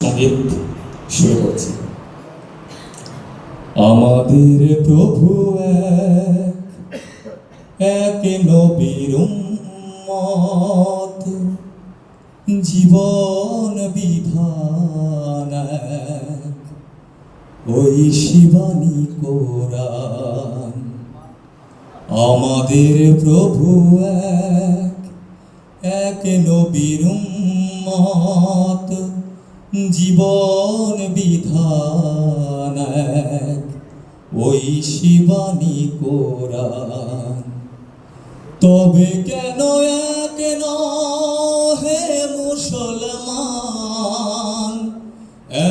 সঙ্গীত শুরু করছি। আমাদের প্রভু এক নবীর উম্মত, জীবন বিধান এক, ওই শিবানী কোরআন। আমাদের প্রভু এক নবীর উম্মত, জীবন বিধান এক, ওই শিবানী কোরআন। তবে কেন এক হে মুসলমান,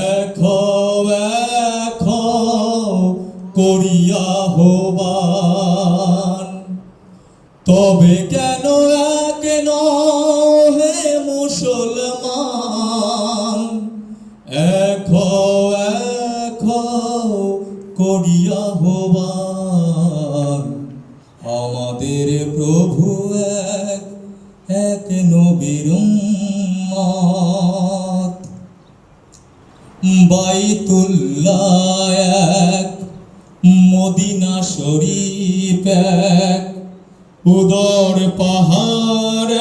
এক করিয়া আহ্বান। তবে কেন এক হে মুসলমান, এক করিয়া আহ্বান। আমাদের প্রভু এক নবীর উম্মত। বাইতুল্লাহ এক, মদিনা শরীফ এক, উদর পাহাড়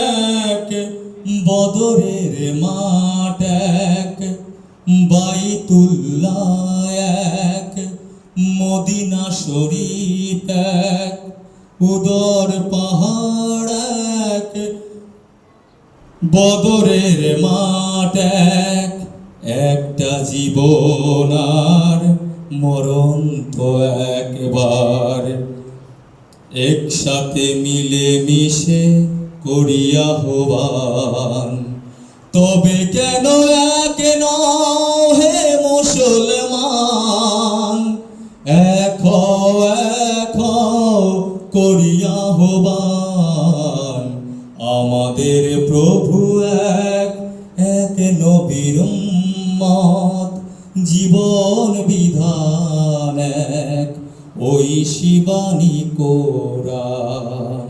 এক, বদরের মাঠ এক। বাইতুল্লাহ এক, মদিনা শরীফ এক, উদর পাহাড় এক, বদরের মাঠ এক। একটা জীবন আর মরণ তো একবার, একসাথে মিলে মিশে করিয়া আহ্বান। তবে কেন এক হে মুসলমান, এক করিয়া আহ্বান। আমাদের প্রভু এক নবীর উম্মত, জীবন বিধান এক, ওই শিবানী কোরআন।